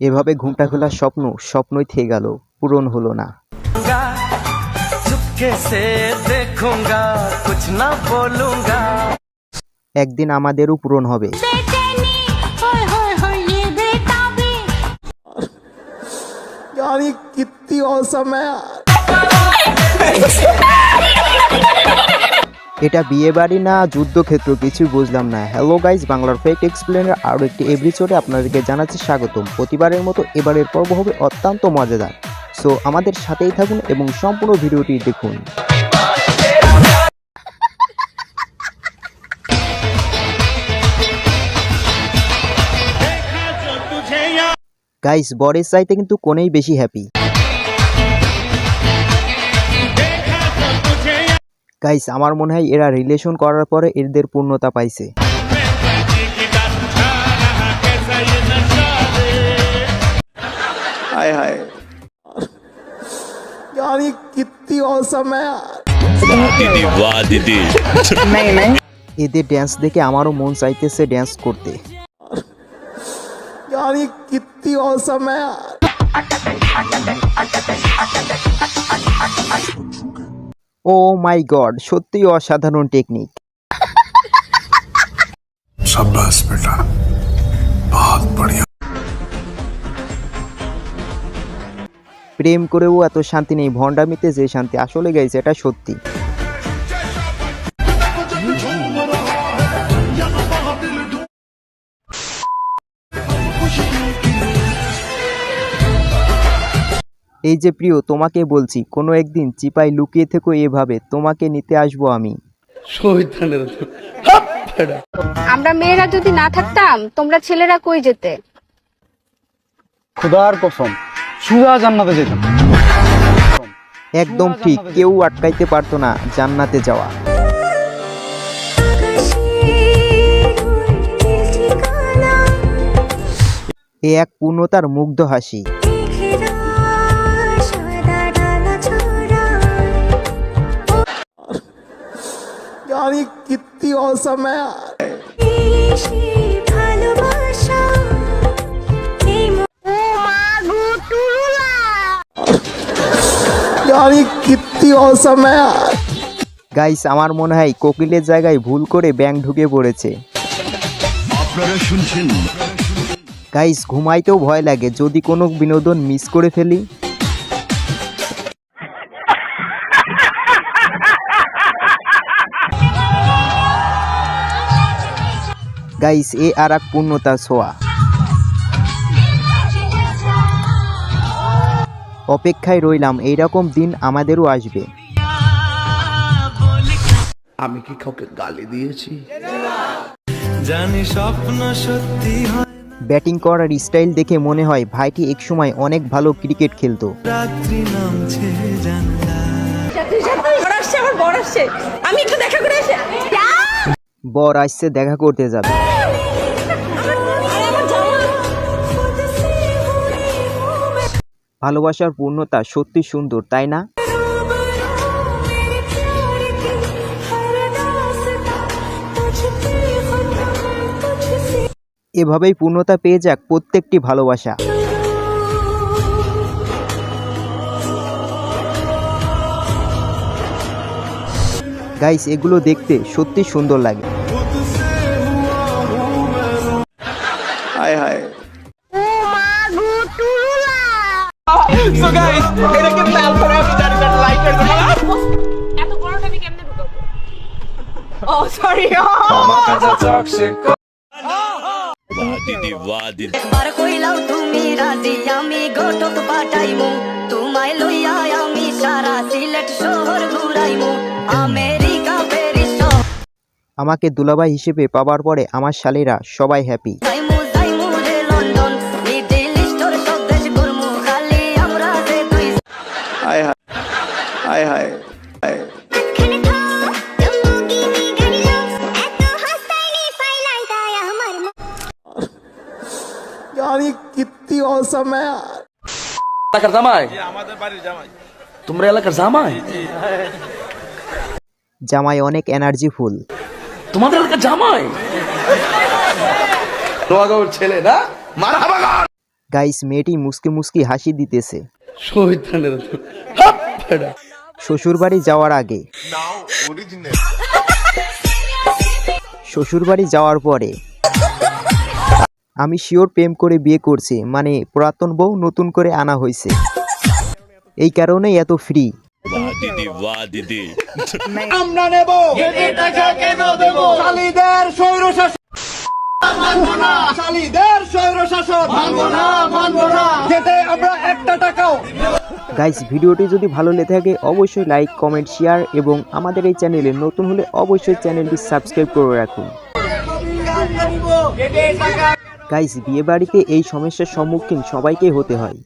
এভাবে ঘুমটা খোলার স্বপ্ন স্বপ্নই থেকে গেল, পূরণ হলো না। একদিন আমাদেরও পূরণ হবে। এটা বিয়ে বাড়ি না যুদ্ধক্ষেত্র, কিছু বুঝলাম না। হ্যালো গাইজ, বাংলার ফ্যাক্ট এক্সপ্লেনের আরও একটি এপিসোডে আপনাদেরকে জানাচ্ছি স্বাগতম। প্রতিবারের মতো এবারের পর্ব হবে অত্যন্ত মজাদার, সো আমাদের সাথেই থাকুন এবং সম্পূর্ণ ভিডিওটি দেখুন। গাইজ, বরের চাইতে কিন্তু কোনেই বেশি হ্যাপি। গাইস, আমার মনে হয় এরা রিলেশন করার পরে এদের পূর্ণতা পাইছে। हाय हाय यार ये कितनी औसम है दीदी वाह दीदी नहीं नहीं এদের ড্যান্স দেখে আমারও মন চাইতেছে ড্যান্স করতে। यार ये कितनी औसम है ও মাই গড, সত্যি অসাধারণ টেকনিক। शाबाश बेटा, बहुत बढ़िया। প্রেম করেও এত শান্তি নেই, ভণ্ডামিতে যে শান্তি। আসলে গাইস, এটা সত্যি। এই যে প্রিয়, তোমাকে বলছি, কোনো একদিন চিপায় লুকিয়ে থেকো এভাবে, তোমাকে নিতে আসবো আমি। আমরা মেয়েরা যদি না থাকতাম, তোমরা ছেলেরা কই যেতে? খুদার কসম, সুজা জান্নাতে যেতাম। একদম ঠিক, কেউ আটকাইতে পারতো না জান্নাতে যাওয়া। এ এক পূর্ণতার মুগ্ধ হাসি। यार ये कितनी औसम है यार ये कितनी औसम है গাইস, আমার মনে হয় কোকিলের জায়গায় ভুল করে ব্যাঙ ঢুকে পড়েছে। গাইস, ঘুমাইতেও ভয় লাগে, যদি কোনো বিনোদন মিস করে ফেলি। গাইস, এ আর এক পূর্ণতা ছোঁয়া। অপেক্ষায় রইলাম, এইরকম দিন আমাদেরও আসবে। আমি কি কাউকে গালি দিয়েছি? জানি স্বপ্ন সত্যি হয়, ব্যাটিং করার স্টাইল দেখে মনে হয় ভাইটি একসময় অনেক ভালো ক্রিকেট খেলতো। রাত্রি নামছে জানলা। আমি একটু দেখা করে আসি। বর আসছে, দেখা করতে যাবে। ভালোবাসার পূর্ণতা সত্যি সুন্দর, তাই না? এভাবেই পূর্ণতা পেয়ে যাক প্রত্যেকটি ভালোবাসা। গাইস, এগুলো দেখতে সত্যি সুন্দর লাগে। हाय हाय সো গাইস, এটা কি লাল করে আমি জানি না, লাইক করে দাও। এত বড়টা আমি কেমনে ঢুকাবো? ও সরি। वाह दीदी वाह दीदी আর কইলাও তুমি রাজি, আমি গোটক পাঠাইমু তোমায় লইয়া, আমি সারা সিলেট শহর ঘুরাইমু, আমেরিকা প্যারিস আমাকে দুলাভাই হিসেবে পাওয়ার পরে আমার শালীরা সবাই হ্যাপি। যাইমু যাইমু রে লন্ডন, মিডল ইস্টর সব দেশ ঘুরমু, খালি আমরা যে দুই। हाय हाय हाय हाय हाय यार ये कितनी औसम है এলাকার জামাই, তোমরা এলাকার জামাই? জামাই অনেক এনার্জি ফুল। তোমাদের এলাকার জামাই নোয়াগাঁওয়ের ছেলে না মারা বাগান গাইস মেয়েটি মুসকি মুসকি হাসি দিতেছে। শহীদানের শ্বশুরবাড়ি যাওয়ার আগে, শ্বশুরবাড়ি যাওয়ার পরে আমি শিওর প্রেম করে বিয়ে করছে, মানে পুরাতন বউ নতুন করে আনা হয়েছে, এই কারণেই এত ফ্রি। वाह दीदी वाह दीदी আমরা নেব এই টাকা কেন দেব শালীদের স্বৈরশাসন মানবো না শালীদের স্বৈরশাসন মানবো না যেতে আমরা একটা টাকাও। গাইস ভিডিওটি যদি ভালো লেগে থাকে অবশ্যই লাইক কমেন্ট শেয়ার এবং আমাদের এই চ্যানেলে নতুন হলে অবশ্যই চ্যানেলটি সাবস্ক্রাইব করে রাখুন। গাইস বিয়ে বাড়িতে এই সমস্যার সম্মুখীন সবাইকেই হতে হয়।